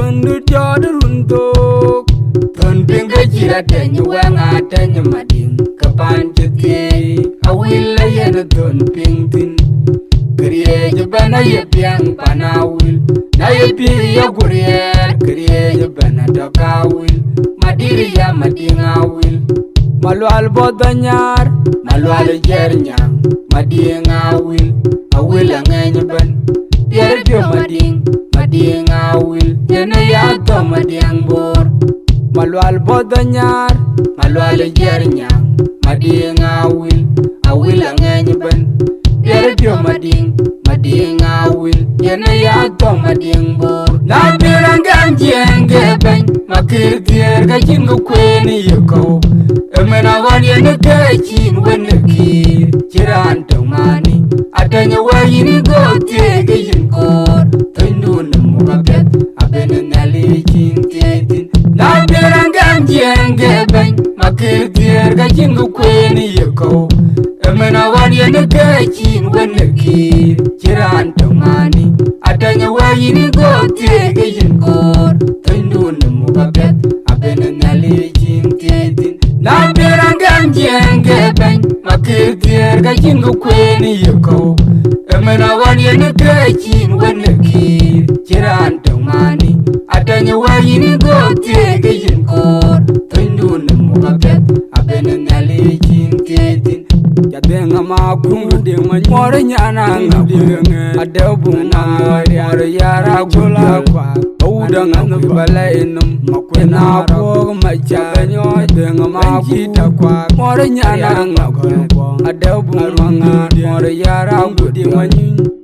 tundu jodun tok. Tun pinga jira Ateny Wek Ateny mading kapan jeti. Awil ayen tun pingtin. Kriye jabana yepiang panawil. Na yepi ya gurier. Kriye jabana dokawil. Madiri ya mading awil. Malwal bodanyar, malwal jernyang, mading awil, awil angenyaban. Pierre pio mading awil, yena yato mading bor. Malwal bodanyar, malwal jernyang, mading awil, awil angenyaban. Pierre pio mading awil, yena yato mading bor. Na birangam jenge ben, makir tier kachingu kweni yuko. Emena wanya nekachin wenekir Chiran tomani Ateny Wek yini gote geyin kor Tundu nemugabet Abene nali chin tetin Na birangam jenge ben Makir tier kachingu kweni yuko Emena wanya nekachin wenekir Chiran tomani Ateny Wek yini gote geyin kor Tundu nemugabet Abene nali chin tetin Na birangam jenge ben Makir tier kachingu kweni yuko Emena wanya nekachin wenekir Chiran tomani Ateny Wek yini gote geyin kor Tundu nemugabet Abene nali chin tetin Jadenga makungu dingma Moro nyana ngabunga Adebunga Moro yara gula kwa Uda ngamu bala inum Makwena kog macha Denga makungu kwa Moro nyana ngabunga Adebunga Moro yara gula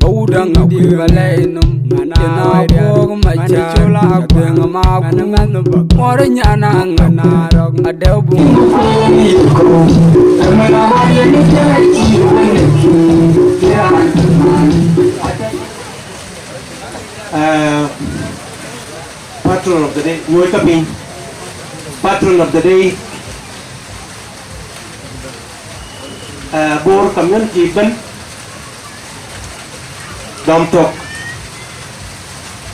Uda ngamu bala inum Makwena kog macha Denga makungu Moro nyana ngabunga Adebunga Patron of the day, Patron of the day, Bor Community Ben, Dom Tok,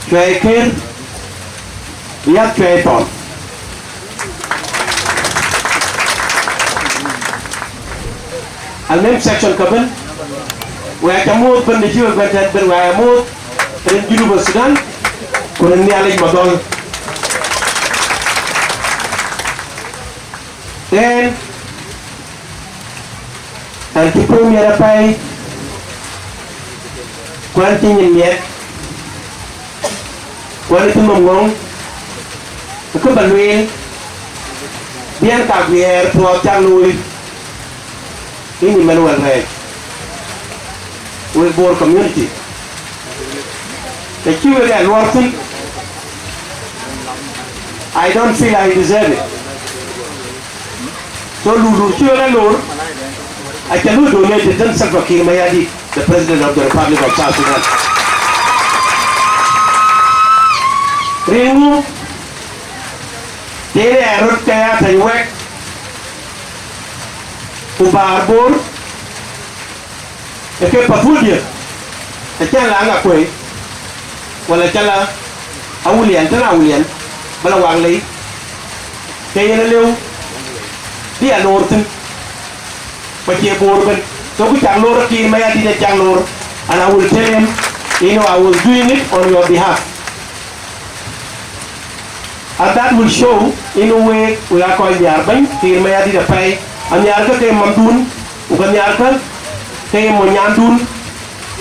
Chwe Kir, Yak Chwe Ton. Al-Mem section kabin Wek amut ben di jiwa gwajet ben wek amut Rin Junuba Sudan Kunin ni alij madol Then Antipo miyarapay Kwan tingin miyat Kwan ito mamngong Ako balwin Bian kagwier Tuwag tiyang nuwi Ini Emmanuel Reech with Bor Community. The Q and Worthy, I don't feel I deserve it. So Lulu Q and Lord, I cannot donate it to Salva Kiir Mayadi, the President of the Republic of South Sudan. Ringu, Tere Arut Kaya Ateny Wek Ubar Bor Eke pafudia Echala anga kwe Wala chala Awulian, tana awulian Bala wanglay Kaya na liw Di anortin Pachie Bor ben So ku chang lor Kiir Mayadi na chang lor And I will tell him You know I was doing it on your behalf And that will show In a way We are called Yarbang Kiir Mayadi na pay Anyarka kay Mamdun, Uganyarka kay Monyandun,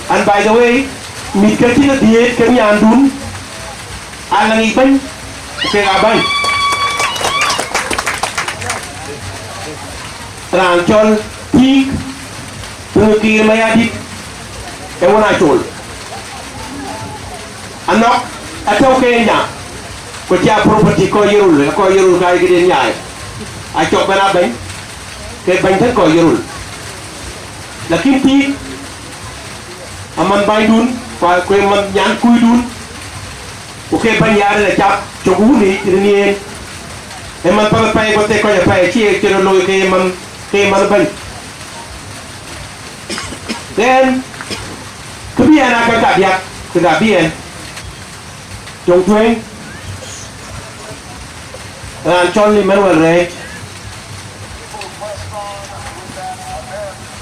and by the way, Mikati na diet kay Nyandun, Alang Iban, kay Abay. Rangchol, Pig, Kiir Mayadi, Ewan Achol. Anok, ataw kay niya, kaya property ko Yerul kaya gini niya. Achok banabay. Kaya bantan ko Yerul. Lakin ti aman bay dun, kaya man yan kuy dun. Ukay banyari na chap choguni tinien. Eman pala pay ko te ko ya pay chi tiro loy kay man ban. Then kubian ka biak, ka bien. Jong tuen ran chol Emmanuel Reech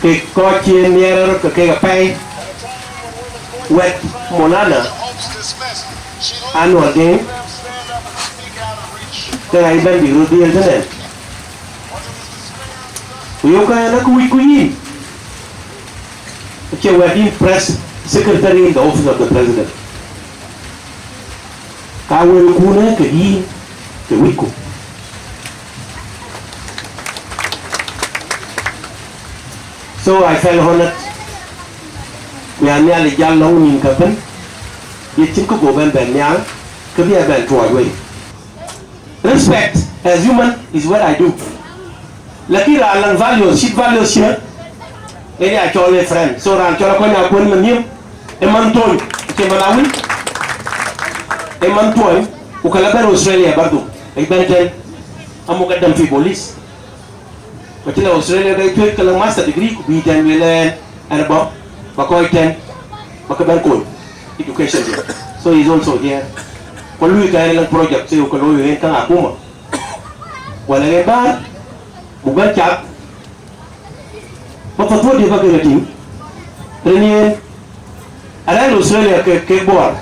ke ko chien niero ke pay wet Molana annual day ke ai ben bi rudi internet yo ka na kuyi che wedding press secretary in the office of the president ka wel kuna ke yi ke wiku so I felt honored we are nearly young long in Kapan you think go ben nyal ke bi ben toward way respect as human is what I do lucky la lang values shit values here any I call a friend so ran chola ko na ko nim e man ton ke manawi e man ton ko kala ben Australia bardu e ben ten amu gadam fi police ko tila Australia day tweet kala master degree ko bi ten welen and about ba ko ten ba ka ben ko education here so he's also here ko lui ka lang project so ko lui hen kan akuma wala ge ba bukan cap apa tu dia pakai rating training ada Australia ke Bor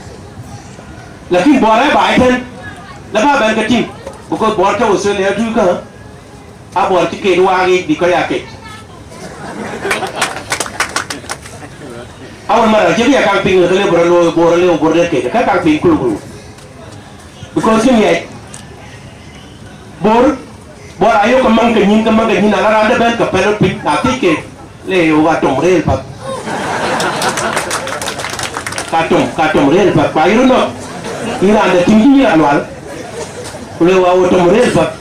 lagi Bor है बाइटन लगा bank team उनको Bor के Australia juga अब Bor के dua lagi dikoyak ke awal mara jadi akan ping le Bor ke kan akan ping kulu because ni Bor ayo kemang kenyin ala ada ben ke pelot pin nanti ke le wa tom rel pa katom rel pa pairo no ina ada tinggi anual le wa tom rel pa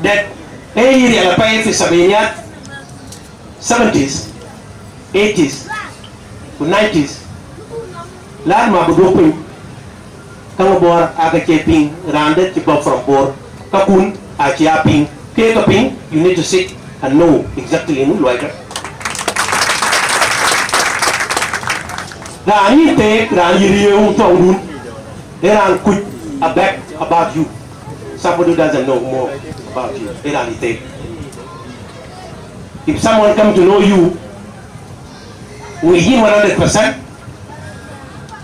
that iri ala pa fi sabiniat 70s 80s 90s la ma bu pin kang Bor aga cheping rande ci bob from Bor Kapun, Achiaping, Kaping, you need to sit and know exactly like Rani take Rani Rio Tongun, then I'll quit a back about you. Somebody who doesn't know more about you. Rani take. If someone come to know you, within 100%,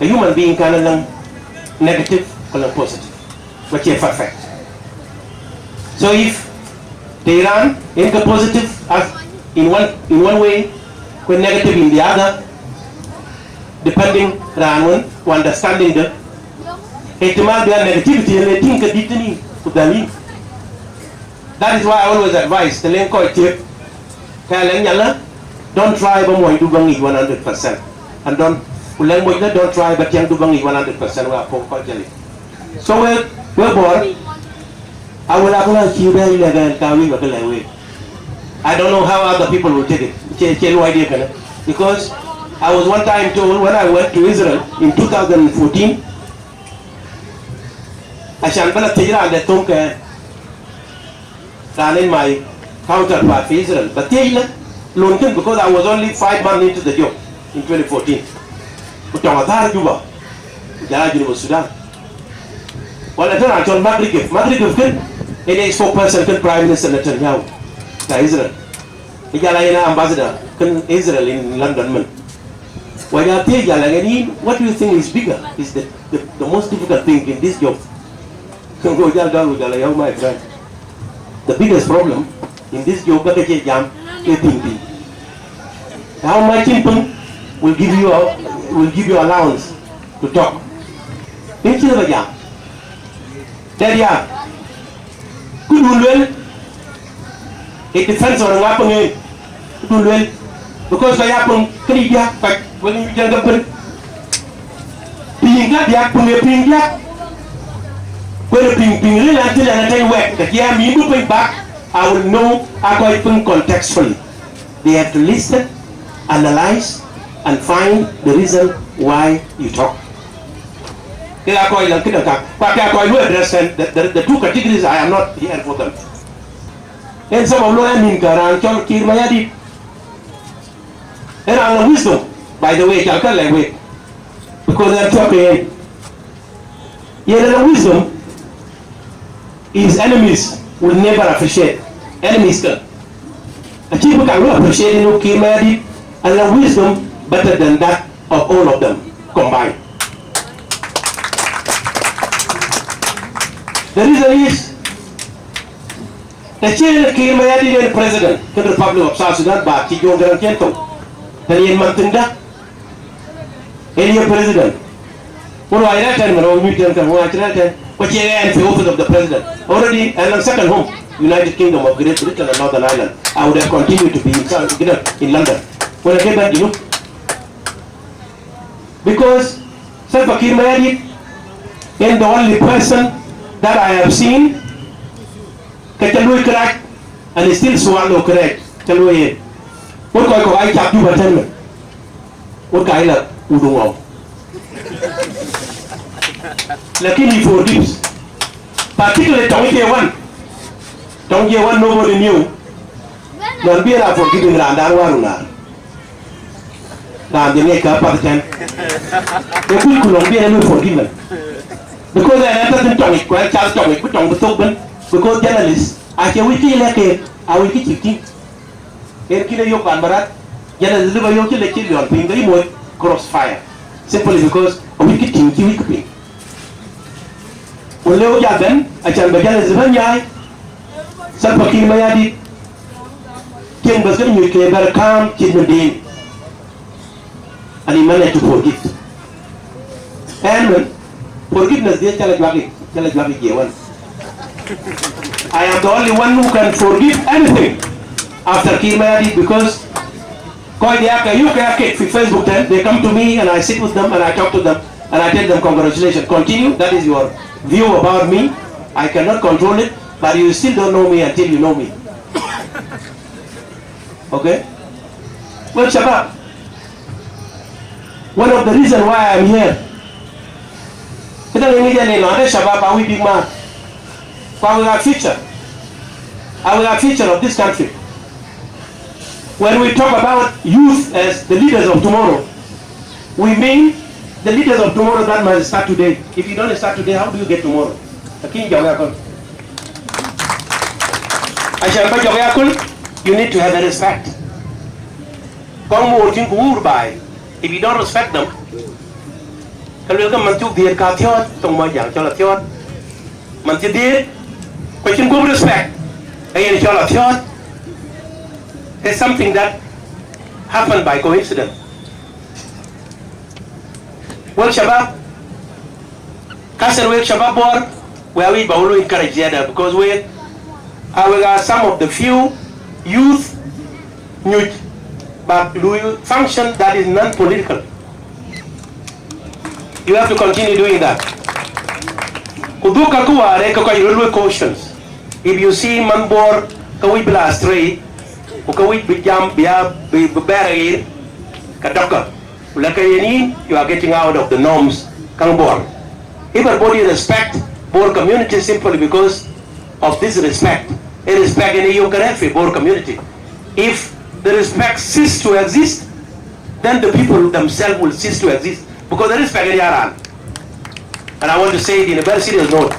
a human being can negative or positive, but you're perfect. So if they run in the positive as in one way, when negative in the other, depending on understanding the negativity and they think that is why I always advise the link tip don't try but more do 100% and don't try but young do 100%. So we're born. I don't know how other people will take it. Because I was one time told when I went to Israel in 2014, I shan't be in my counterpart for Israel. But because I was only 5 months into the job in 2014. Sudan. Well, I told Maghrib any spokesperson can Prime Minister Netanyahu to Israel. Ijala ambassador can Israel in London. What do you think is bigger? Is the most difficult thing in this job? My friend. The biggest problem in this job is how much income will give you allowance to talk. There it depends on what happening. Because they happen, when you get up, being that the happen, being that when being real until Ateny Wek that yeah, me moving back, I will know I got contextually. They have to listen, analyze, and find the reason why you talk. The two categories I am not here for them. And some of them in Karan, Chol Kir Mayadi. And I'm wisdom, by the way, because I'm talking. Yet wisdom, his enemies will never appreciate. Enemies can. Achieve can appreciate Kimayadit and the wisdom better than that of all of them combined. The reason is the chair Kimayadit and president of the Republic of South Sudan, but Gumbo Ground, the Mantinda, any president. What do I reckon? But you are the office of the president. Already, and on second home, United Kingdom of Great Britain and Northern Ireland. I would have continued to be in London. When I came back, because Salva Kiir Mayardit is the only person that I have seen Katalui correct and still swallow correct. Talui. What do I chap you attend? What kind of Udungo? Lakini he forgives. Particularly Tongue one nobody knew. Don't be able forgiving Randarwaruna. Now the make up of 10. The good could be able to forgive them. Because I entered the tongue, quite Charles Tongue, put on the open, because journalists, I can wiki like it, I will keep it. Here, kill your Panbarat, journalists live your kill the children, being very more crossfire. Simply because a wicked king, wicked. When Leo Yaden, I shall begin as a Vanyai, Salva Kiir Mayardit, King was going to be very calm, Kidman, and he managed to forgive. And forgiveness, dear Chalajwaki, I am the only one who can forgive anything after Kiir Mayardit because you can Facebook then, they come to me and I sit with them and I talk to them and I tell them congratulations. Continue, that is your view about me. I cannot control it, but you still don't know me until you know me. Okay? Well, Shabab, one of the reasons why I'm here, Shabab, are we big man? We are future. We are future of this country. When we talk about youth as the leaders of tomorrow, we mean the leaders of tomorrow that must start today. If you don't start today, how do you get tomorrow? You need to have a respect. If you don't respect them, respect. It's something that happened by coincidence. Well, Shabab, Kasarwek Shabab Bor, where we Baulu encourage the other because we are some of the few youth but function that is non-political. You have to continue doing that. Cautions. If you see Manbor, Kawi blast astray, Ukawit bijam bia Kadaka. You are getting out of the norms. Everybody respect Bor Community simply because of this respect. A respect in the Bor Community. If the respect ceases to exist, then the people themselves will cease to exist because the respect in Yaran. And I want to say it in a very serious note.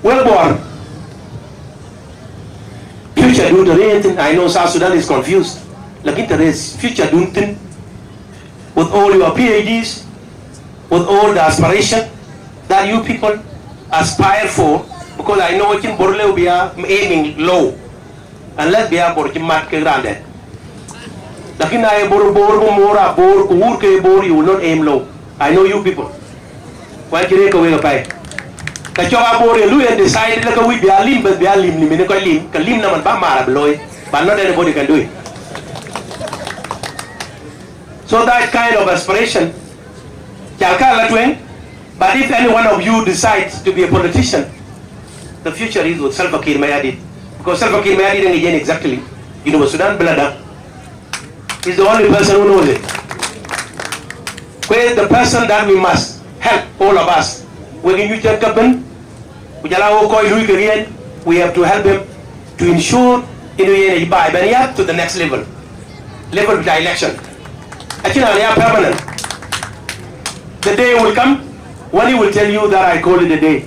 Well, Bor. Future do the I know South Sudan is confused. Like there is future duntin with all your PhDs, with all the aspiration that you people aspire for, because I know in Borleo we are aiming low, unless we are working mat grande. Like in I bor mora bor urke bor you will not aim low. I know you people. Why can you go away? Kachoka bor you and decide like we be a limb, but be a limb, lim naman ba marabloy, but not anybody can do it. So that kind of aspiration, but if any one of you decides to be a politician, the future is with Salva Kiir Mayardit. Because Salva Kiir Mayardit again exactly, you know, Sudan Blada is the only person who knows it. Where the person that we must help, all of us. We have to help him to ensure to the next level of the election. Actually, permanent. The day will come when he will tell you that I call it a day.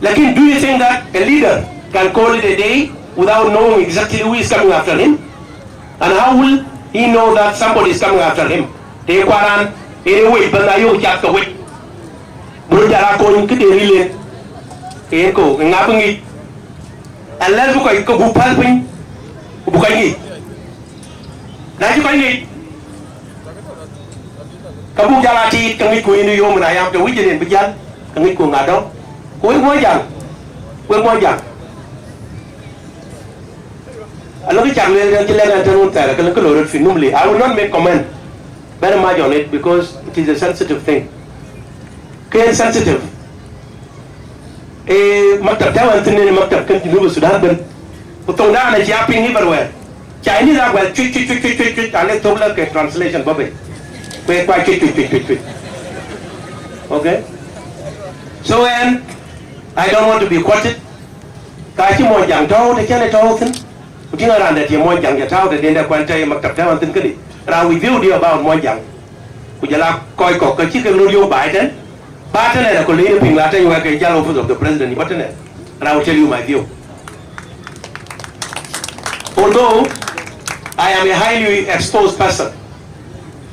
Lakin, do you think that a leader can call it a day without knowing exactly who is coming after him? And how will he know that somebody is coming after him? They quaran, anyway, but I you chat the way. Brother, going to the relay. Echo, and happening. And let's look at Gumbo Ground. Bukangi. Nanti kau ini. Kamu jalati kami ku ini yom na yang tu wijen berjalan kami ku ngado. Kau mau jang. Kalau kita cakap jalan jalan terus, kalau kita lorot film ni, I will not make comment very much on it because it is a sensitive thing. Kau sensitive. Maktab jawab tu ni maktab kan jenuh Sudan ben. Utong dah nak siapin ni berweh. Chinese dah buat cuit. Ane tu lah ke translation babe. Kue cuit. Okay. So and I don't want to be quoted. Kaji mau jang tahu, dia kena tahu kan. Mungkin orang dah dia mau jang dia tahu, dia dah kuantai maktab jawab tu kan ni. Rawi view dia about mau jang. Ujala koi kok kecil ke luar Biden. Biden ada kuliah pinglat Ateny Wek Ateny office of the president. Biden ada. I will tell you my view. Although I am a highly exposed person,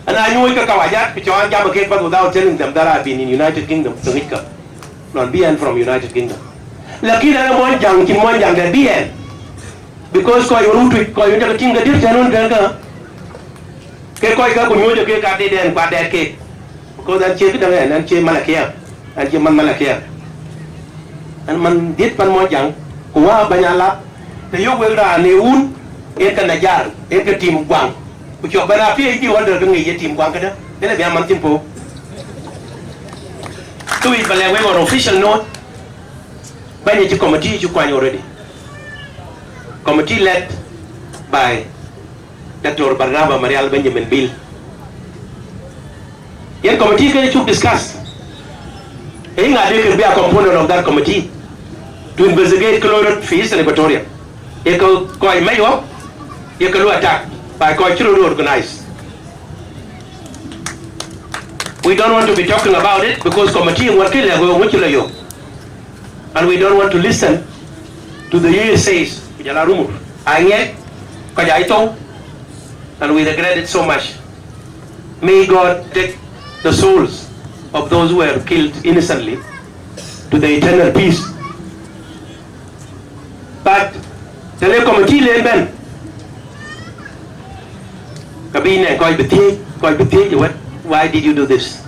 and I know that kawajat kecuali jam berkait without telling them that I've been in United Kingdom, Dinka, non BN from United Kingdom. Laki ada monjang dari BN, because kau yang rutu kau yang terkecing gadir jangan dengar. Kau yang kunyu je kau kade dan kade ke, kau dan cek dengan dan cek malakia, dan cek malakia, dan man dit pan monjang, kuah banyak lap. Tayok wera neun, kan najar, kan tim guang. Ucap berapi ini wonder dengan ye tim guang kada. Dia lebih aman timpo. Tu ini balai wera official note. Banyak je committee cukup already. Committee led by Dr. Barnaba Marial Benjamin Bill. Yang committee kan cukup discuss. Ini ada kan be a component of that committee to investigate chloride fees in Equatoria. Eko koi mayo, eko lu attack by koi churu organized. We don't want to be talking about it because committee work ile go muchula yo, and we don't want to listen to the essays. Jala rumur, ayat kaya itu, and we regret it so much. May God take the souls of those who were killed innocently to the eternal peace. But the committee leben kabine koi beti why did you do this?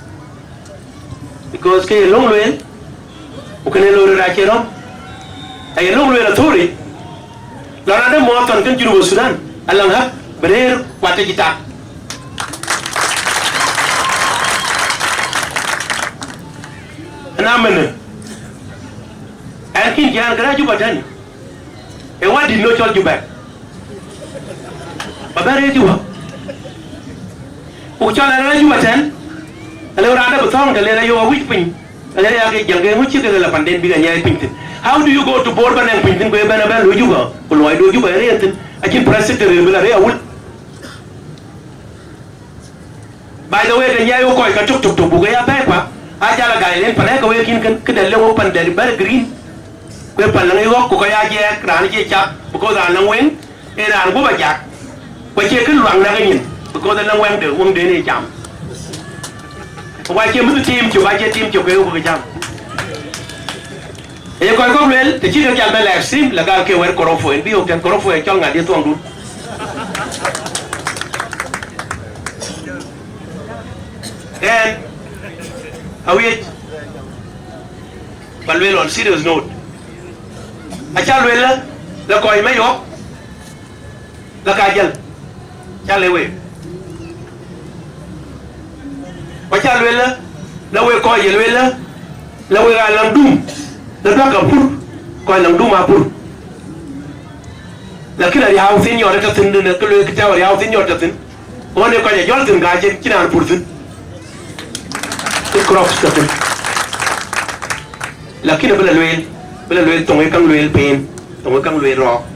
Because ke long luen ukene lo ra chero ay long luen authority la na mo ton kan juru Sudan alang ha berer kwate kita anamene akin jan graju badani. And what did not charge you back? Babare juga. Ucapan ada juga kan? Kalau ada betul, kalau ada yang awit pun, kalau ada yang jangan muncul kalau pandai bigan nyai pintin. How do you go to Bor yang pintin kau benar lu juga? Kalau ada juga ada yang akin president benar ya awul. By the way, nyai kau ikan tuk bukan ya baik pak. Aja lah gaya pandai kau yakin kan kedalam pandai bar green. Kau pandang itu kau kaya je kerana je cap, kau dah nangweng, dah kau bajak, kau je kan luang nak ini, kau dah nangweng deh, uang deh ni jam. Kau je mesti tim cuba je tim cuba kau jam. Kau bel, tapi kau jangan bel ekstrim, laga kau wer korofo, ini biok dan korofo yang cakap dia tuang dulu. And awit, balwel on serious note. Acha luela la koi mayo la kajal cha lewe acha luela la we koi luela la we alang dum la ba kapur koi lang dum apur la kila ya hausin yo ta tin ne ko le kita ya hausin yo ta tin one ko ya jol tin ga je kina pur tin crops ta tin la kila bela luel tong kang luel pen tong kang luel rock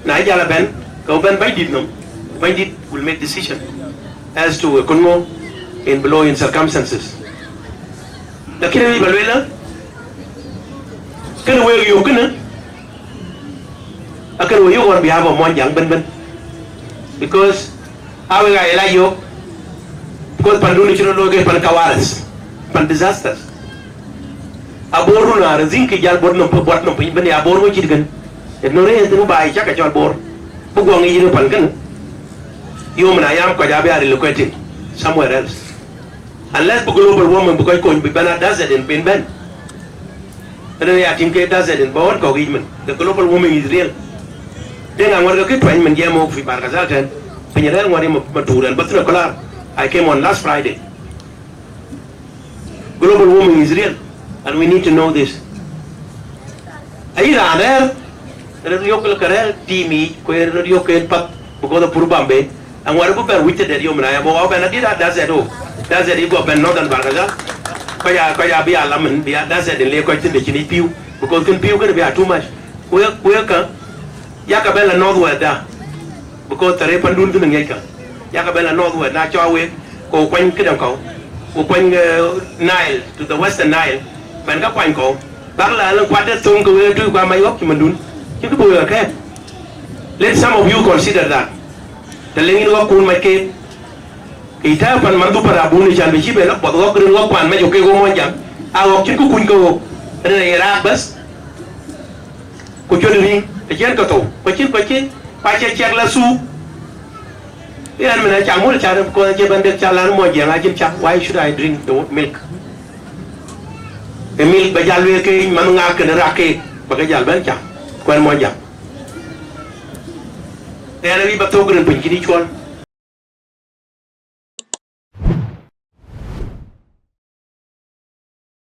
na jala ben ko ben bay dit will make decision as to kunmo in below in circumstances lakini ni baluela cái quê yêu cái nữa cái quê yêu còn bị áp vào mọi dạng bên because how we got like you because panduni chino loge pan kawaras pan disasters aboru na razin ki jal bor no bot no pin bani aboru chi gan no re tu bai chắc ka chol bor bu gong yi no pan kan yo mana yam ko jabe ari located somewhere else unless the global warming because ko bi bana desert in ben and ya tim ke desert in bor ko gi man the global warming is real then angor ko ke twain man jamo fi bar gazal ten penyere ngori maturan batna kolar I came on last Friday. Global warming is real and we need to know this. Ayira aner radio ko karel timi ko radio ko pat buko da purbambe angwar ko per witte de yomna ya bo ba na dida desert o desert igo ben northern bargaza ko ya bi alamen bi desert le ko tinde chini piu because can piu ko be too much ko ka ya ka bela northward da because tare pandun tun ngai ka ya ka bela northward na cho we ko quanh cái đồng cầu ko quanh Nile to the western Nile bạn các quanh cổ bác là lần qua đất sông ko trôi qua mấy góc thì mình đun chứ cái bùi ở kép let some of you consider that the lengin góc kun mai ke ita pan mandu para buni chan bi be lok bot góc rừng góc pan mai jo ke go mon jam a góc chứ ko kun ko re ra bas ko cho ni te chen ko to ko chin pa che la su yan mình chẳng muốn cha ko che ban được cha la mo je nga chin cha why should I drink the milk the milk ba jal we ke man nga ke ra ke ba ga jal ban cha ko mo jam te na bi ba to gren pin kini chol